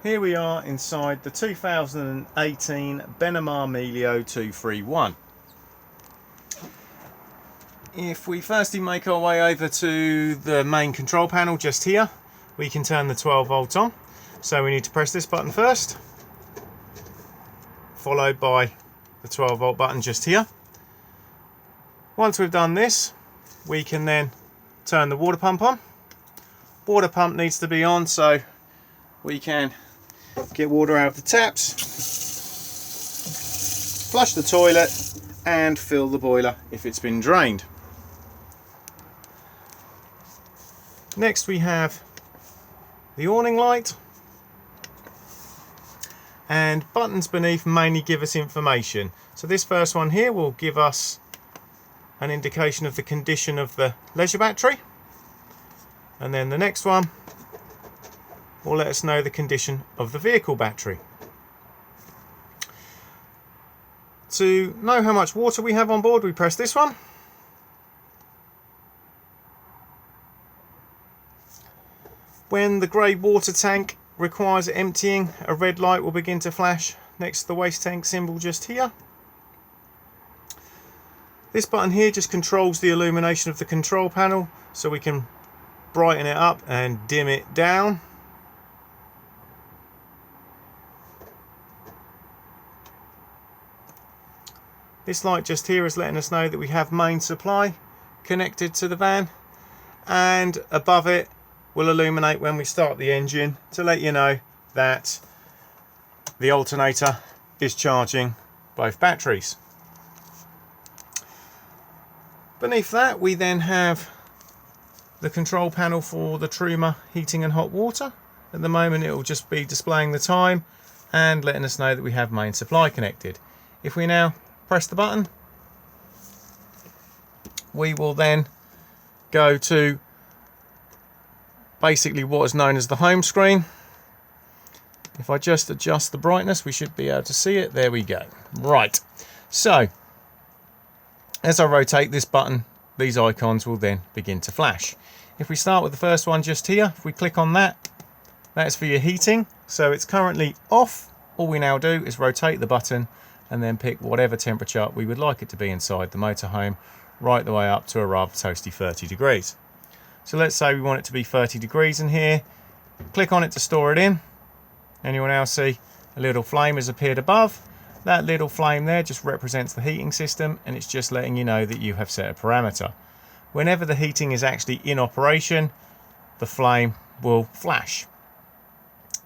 Here we are inside the 2018 Benimar Mileo 231. If we firstly make our way over to the main control panel just here, we can turn the 12 volts on. So we need to press this button first, followed by the 12 volt button just here. Once we've done this, we can then turn the water pump on. Water pump needs to be on so we can get water out of the taps, flush the toilet and fill the boiler if it's been drained. Next we have the awning light, and buttons beneath mainly give us information. So this first one here will give us an indication of the condition of the leisure battery, and then the next one will let us know the condition of the vehicle battery. To know how much water we have on board, we press this one. When the grey water tank requires emptying, a red light will begin to flash next to the waste tank symbol just here. This button here just controls the illumination of the control panel, so we can brighten it up and dim it down. This light just here is letting us know that we have main supply connected to the van, and above it will illuminate when we start the engine to let you know that the alternator is charging both batteries. Beneath that we then have the control panel for the Truma heating and hot water. At the moment it will just be displaying the time and letting us know that we have main supply connected. If we now press the button, we will then go to basically what is known as the home screen. If I just adjust the brightness, we should be able to see it. There we go. Right, so as I rotate this button, these icons will then begin to flash. If we start with the first one just here, if we click on that, that's for your heating. So it's currently off. All we now do is rotate the button and then pick whatever temperature we would like it to be inside the motorhome, right the way up to a rather toasty 30 degrees. So let's say we want it to be 30 degrees in here. Click on it to store it in, and you will now see a little flame has appeared above. That little flame there just represents the heating system, and it's just letting you know that you have set a parameter. Whenever the heating is actually in operation, the flame will flash.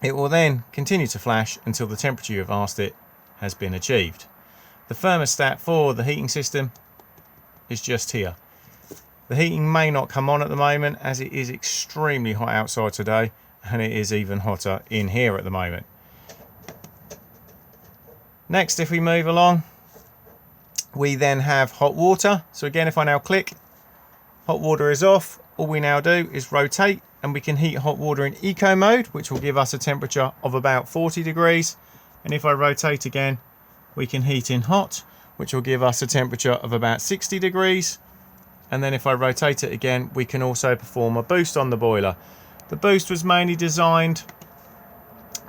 It will then continue to flash until the temperature you have asked it has been achieved. The thermostat for the heating system is just here. The heating may not come on at the moment as it is extremely hot outside today, and it is even hotter in here at the moment. Next, if we move along, we then have hot water. So again, if I now click, hot water is off. All we now do is rotate and we can heat hot water in eco mode, which will give us a temperature of about 40 degrees. And if I rotate again, we can heat in hot, which will give us a temperature of about 60 degrees. And then if I rotate it again, we can also perform a boost on the boiler. The boost was mainly designed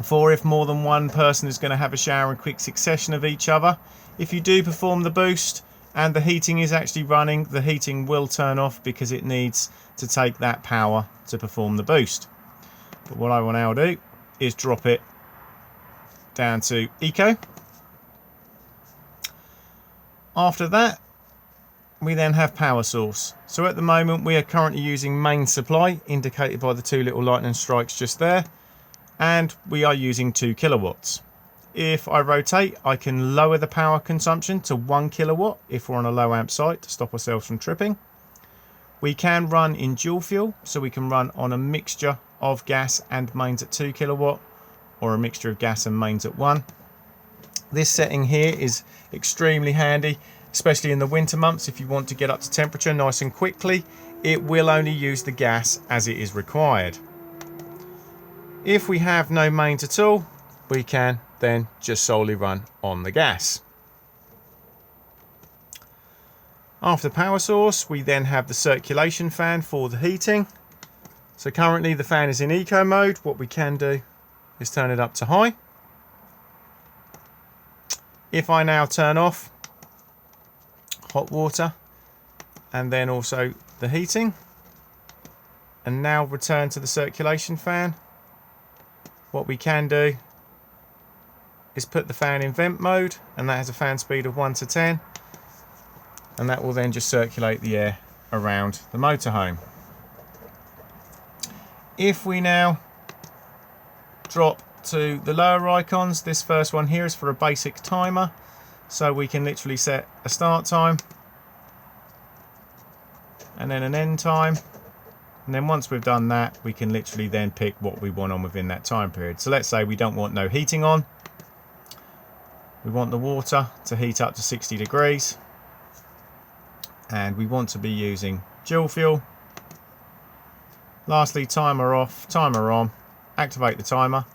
for if more than one person is going to have a shower in quick succession of each other. If you do perform the boost and the heating is actually running, the heating will turn off because it needs to take that power to perform the boost. But what I will now do is drop it down to eco. After that, we then have power source. So at the moment we are currently using main supply, indicated by the two little lightning strikes just there, and we are using 2 kilowatts. If I rotate, I can lower the power consumption to 1 kilowatt if we're on a low amp site to stop ourselves from tripping. We can run in dual fuel, so we can run on a mixture of gas and mains at 2 kilowatt, or a mixture of gas and mains at 1. This setting here is extremely handy, especially in the winter months. If you want to get up to temperature nice and quickly, it will only use the gas as it is required. If we have no mains at all, we can then just solely run on the gas. After power source, we then have the circulation fan for the heating. So currently the fan is in eco mode. What we can do is turn it up to high. If I now turn off hot water and then also the heating, and now return to the circulation fan, what we can do is put the fan in vent mode, and that has a fan speed of 1 to 10, and that will then just circulate the air around the motorhome. If we now drop to the lower icons, this first one here is for a basic timer, so we can literally set a start time and then an end time, and then once we've done that, we can literally then pick what we want on within that time period. So let's say we don't want no heating on, we want the water to heat up to 60 degrees, and we want to be using dual fuel. Lastly, timer off, timer on, activate the timer,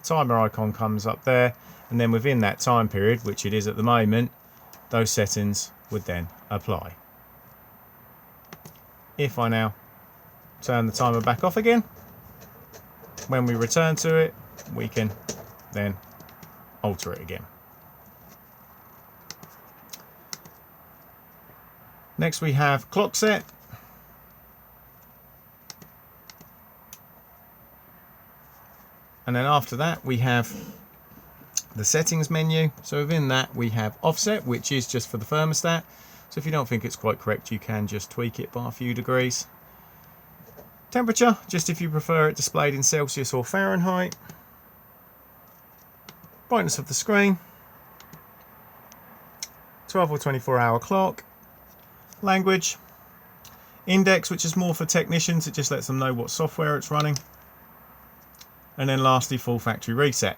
timer icon comes up there, and then within that time period, which it is at the moment, those settings would then apply. If I now turn the timer back off again, when we return to it, we can then alter it again. Next we have clock set. And then after that we have the settings menu. So within that we have offset, which is just for the thermostat. So if you don't think it's quite correct, you can just tweak it by a few degrees. Temperature, just if you prefer it displayed in Celsius or Fahrenheit. Brightness of the screen. 12 or 24 hour clock. Language. Index, which is more for technicians, it just lets them know what software it's running. And then lastly, full factory reset.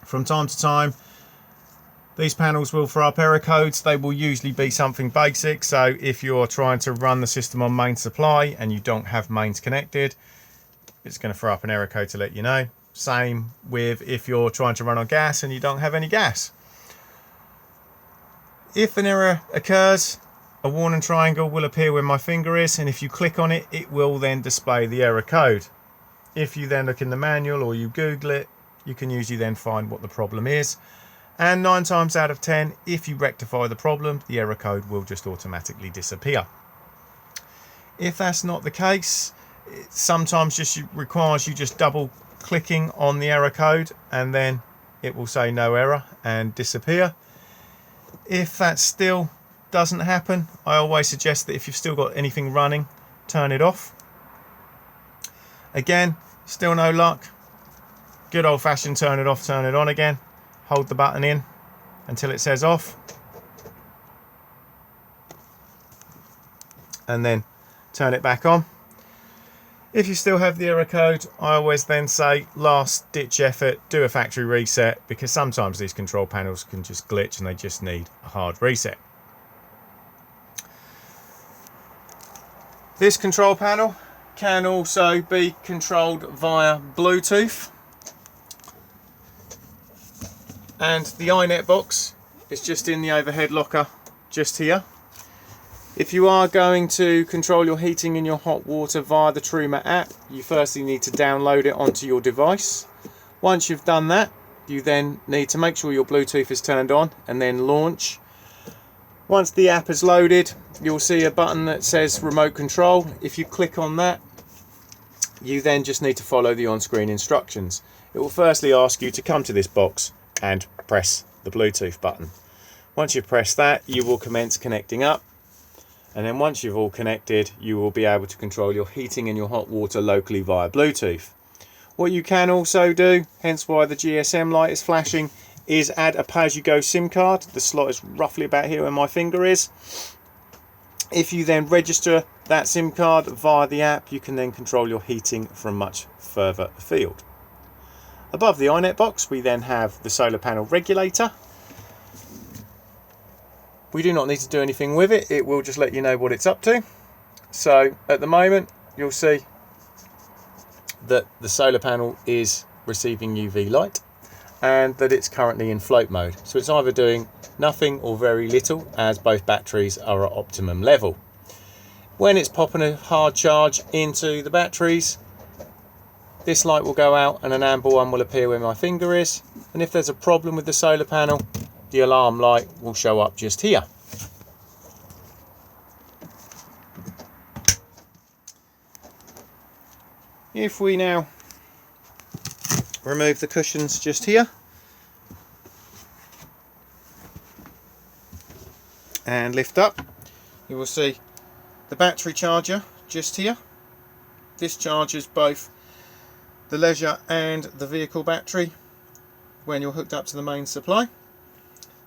From time to time, these panels will throw up error codes. They will usually be something basic. So if you're trying to run the system on mains supply and you don't have mains connected, it's going to throw up an error code to let you know. Same with if you're trying to run on gas and you don't have any gas. If an error occurs, a warning triangle will appear where my finger is, and if you click on it, it will then display the error code. If you then look in the manual or you Google it, you can usually then find what the problem is. And 9 times out of 10, if you rectify the problem, the error code will just automatically disappear. If that's not the case, it sometimes just requires you just double clicking on the error code, and then it will say no error and disappear. If that still doesn't happen, I always suggest that if you've still got anything running, turn it off. Again, still no luck. Good old fashioned turn it off, turn it on again. Hold the button in until it says off, and then turn it back on. If you still have the error code, I always then say last ditch effort, do a factory reset, because sometimes these control panels can just glitch and they just need a hard reset. This control panel can also be controlled via Bluetooth. And the iNet box is just in the overhead locker just here. If you are going to control your heating and your hot water via the Truma app, you firstly need to download it onto your device. Once you've done that, you then need to make sure your Bluetooth is turned on and then launch. Once the app is loaded, you'll see a button that says remote control. If you click on that, you then just need to follow the on-screen instructions. It will firstly ask you to come to this box and press the Bluetooth button. Once you've pressed that, you will commence connecting up, and then once you've all connected, you will be able to control your heating and your hot water locally via Bluetooth. What you can also do, hence why the GSM light is flashing, is add a pay-as-you-go SIM card. The slot is roughly about here where my finger is. If you then register that SIM card via the app, you can then control your heating from much further afield. Above the iNet box, we then have the solar panel regulator. We do not need to do anything with it. It will just let you know what it's up to. So at the moment, you'll see that the solar panel is receiving UV light and that it's currently in float mode. So it's either doing nothing or very little, as both batteries are at optimum level. When it's popping a hard charge into the batteries, this light will go out and an amber one will appear where my finger is. And if there's a problem with the solar panel, the alarm light will show up just here. If we now remove the cushions just here and lift up, you will see the battery charger just here. This charges both the leisure and the vehicle battery when you're hooked up to the main supply.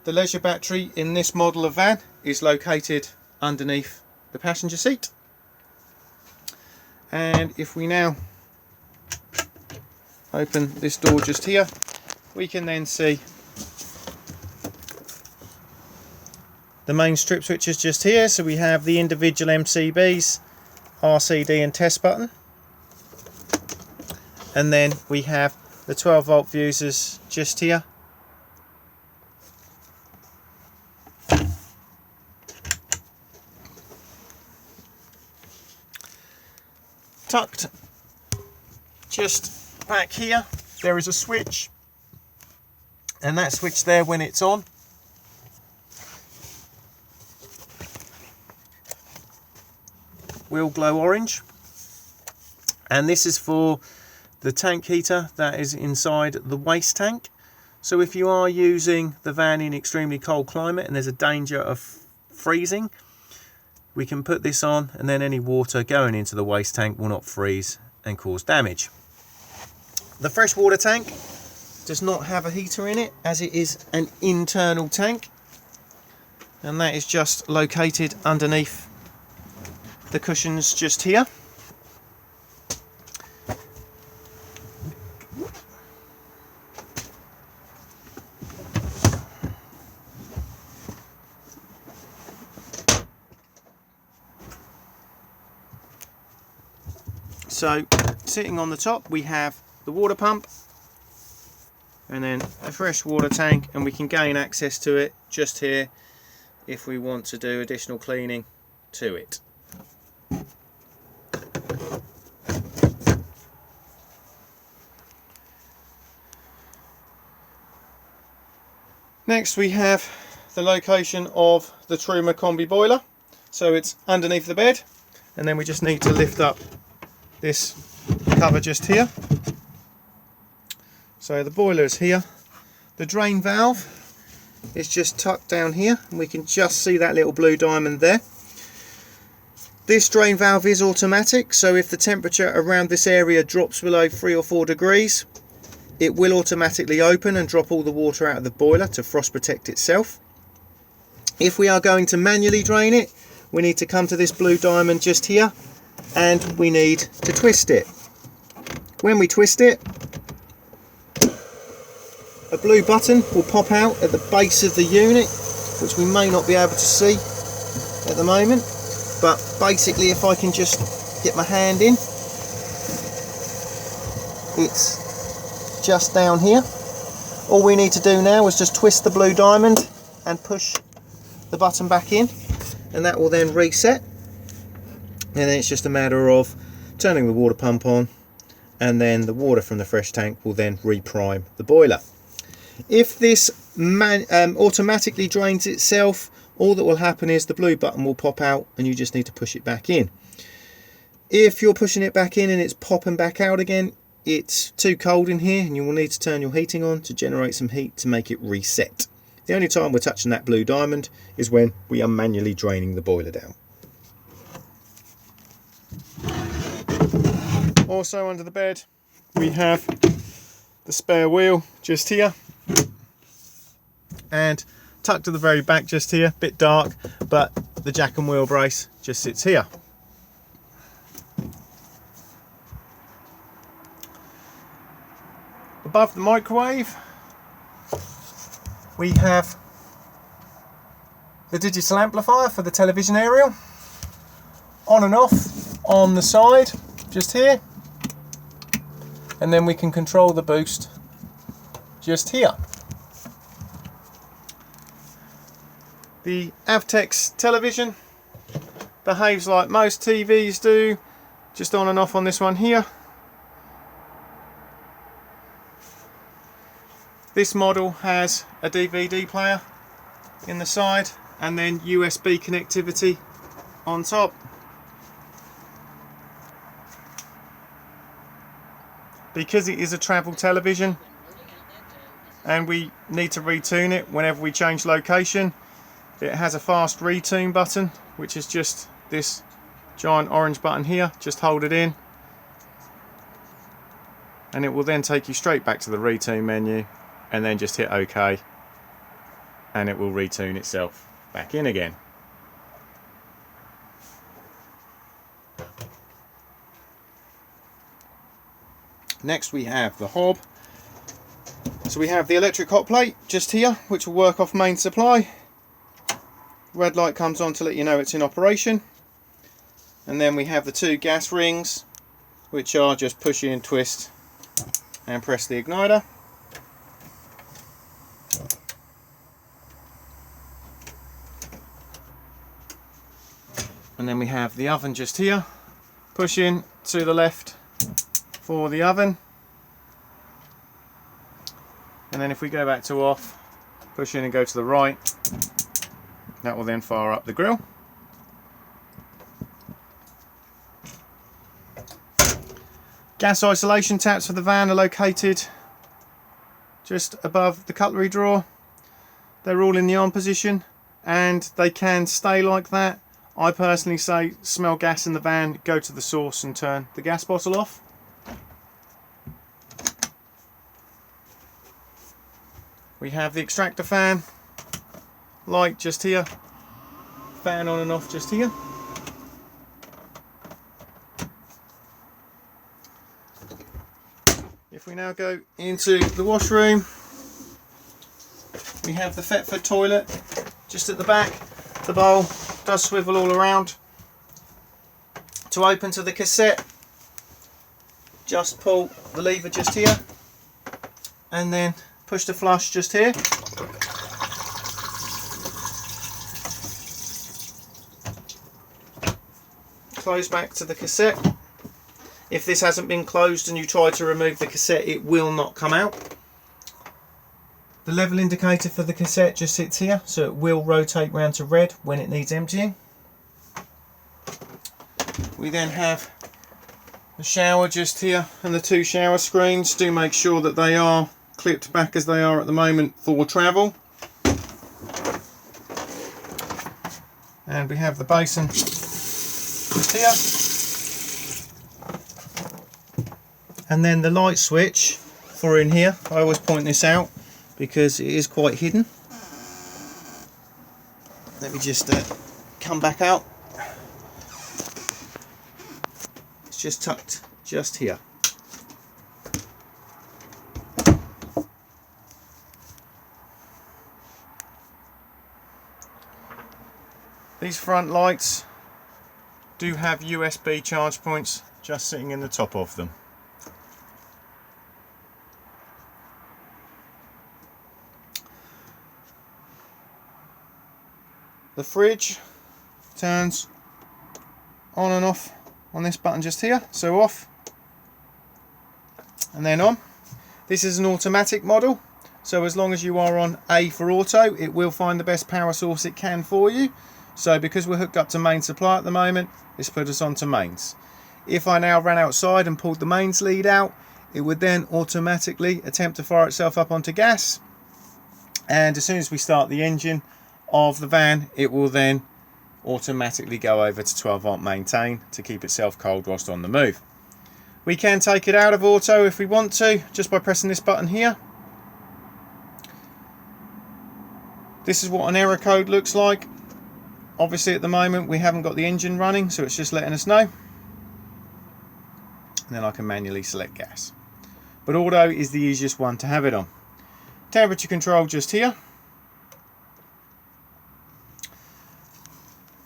The leisure battery in this model of van is located underneath the passenger seat. And if we now open this door just here, we can then see the main strip switches just here. So we have the individual MCBs, RCD and test button. And then we have the 12 volt fuses just here. Tucked just back here, there is a switch, and that switch there, when it's on, will glow orange, and this is for the tank heater that is inside the waste tank. So if you are using the van in extremely cold climate and there's a danger of freezing, we can put this on, and then any water going into the waste tank will not freeze and cause damage. The freshwater tank does not have a heater in it, as it is an internal tank, and that is just located underneath the cushions just here. So sitting on the top we have the water pump and then a fresh water tank, and we can gain access to it just here if we want to do additional cleaning to it. Next we have the location of the Truma Combi Boiler. So it's underneath the bed, and then we just need to lift up this cover just here. So the boiler is here. The drain valve is just tucked down here, and we can just see that little blue diamond there. This drain valve is automatic, so if the temperature around this area drops below 3 or 4 degrees, it will automatically open and drop all the water out of the boiler to frost protect itself. If we are going to manually drain it, we need to come to this blue diamond just here, and we need to twist it. When we twist it, a blue button will pop out at the base of the unit, which we may not be able to see at the moment, but basically if I can just get my hand in, it's just down here. All we need to do now is just twist the blue diamond and push the button back in, and that will then reset. And then it's just a matter of turning the water pump on, and then the water from the fresh tank will then reprime the boiler. If this automatically drains itself, all that will happen is the blue button will pop out and you just need to push it back in. If you're pushing it back in and it's popping back out again, it's too cold in here and you will need to turn your heating on to generate some heat to make it reset. The only time we're touching that blue diamond is when we are manually draining the boiler down. Also under the bed we have the spare wheel just here, and tucked to the very back just here, bit dark, but the jack and wheel brace just sits here. Above the microwave we have the digital amplifier for the television aerial, on and off on the side just here, and then we can control the boost just here. The Avtex television behaves like most TVs do, just on and off on this one here. This model has a DVD player in the side and then USB connectivity on top. Because it is a travel television and we need to retune it whenever we change location, it has a fast retune button, which is just this giant orange button here. Just hold it in and it will then take you straight back to the retune menu, and then just hit OK and it will retune itself back in again. Next we have the hob. So we have the electric hot plate just here, which will work off main supply. Red light comes on to let you know it's in operation. And then we have the two gas rings, which are just push in, twist and press the igniter. And then we have the oven just here. Push in to the left for the oven. And then if we go back to off, push in and go to the right, that will then fire up the grill. Gas isolation taps for the van are located just above the cutlery drawer. They're all in the on position and they can stay like that. I personally say smell gas in the van, go to the source and turn the gas bottle off. We have the extractor fan, light just here, fan on and off just here. If we now go into the washroom, we have the Thetford toilet just at the back. The bowl does swivel all around. To open to the cassette, just pull the lever just here and then push the flush just here. Close back to the cassette. If this hasn't been closed and you try to remove the cassette, it will not come out. The level indicator for the cassette just sits here, so it will rotate round to red when it needs emptying. We then have the shower just here and the two shower screens. Do make sure that they are clipped back as they are at the moment for travel. And we have the basin just here. And then the light switch for in here. I always point this out because it is quite hidden. Let me just come back out. It's just tucked just here. These front lights do have USB charge points just sitting in the top of them. The fridge turns on and off on this button just here, so off and then on. This is an automatic model, so as long as you are on A for auto, it will find the best power source it can for you. So because we're hooked up to main supply at the moment, it's put us onto mains. If I now ran outside and pulled the mains lead out, it would then automatically attempt to fire itself up onto gas, and as soon as we start the engine of the van, it will then automatically go over to 12 volt maintain to keep itself cold whilst on the move. We can take it out of auto if we want to, just by pressing this button here. This is what an error code looks like. Obviously at the moment we haven't got the engine running, so it's just letting us know. And then I can manually select gas. But auto is the easiest one to have it on. Temperature control just here.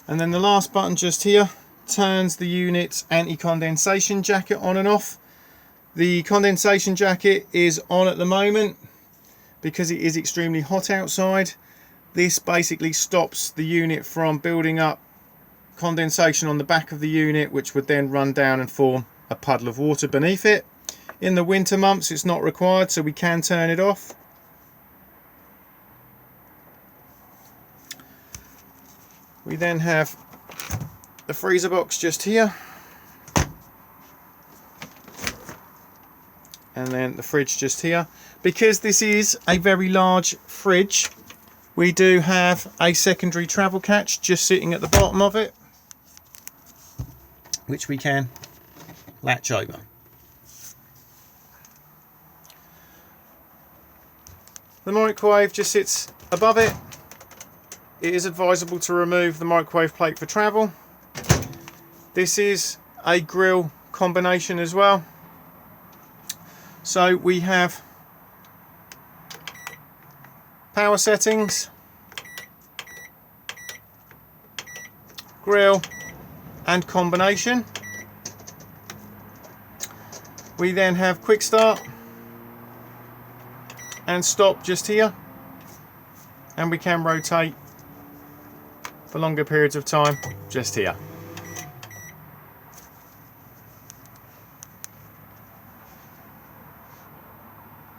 And then the last button just here turns the unit's anti-condensation jacket on and off. The condensation jacket is on at the moment because it is extremely hot outside. This basically stops the unit from building up condensation on the back of the unit, which would then run down and form a puddle of water beneath it. In the winter months it's not required, so we can turn it off. We then have the freezer box just here, and then the fridge just here. Because this is a very large fridge, we do have a secondary travel catch just sitting at the bottom of it, which we can latch over. The microwave just sits above it. It is advisable to remove the microwave plate for travel. This is a grill combination as well. So we have power settings, grill and combination. We then have quick start and stop just here, and we can rotate for longer periods of time just here.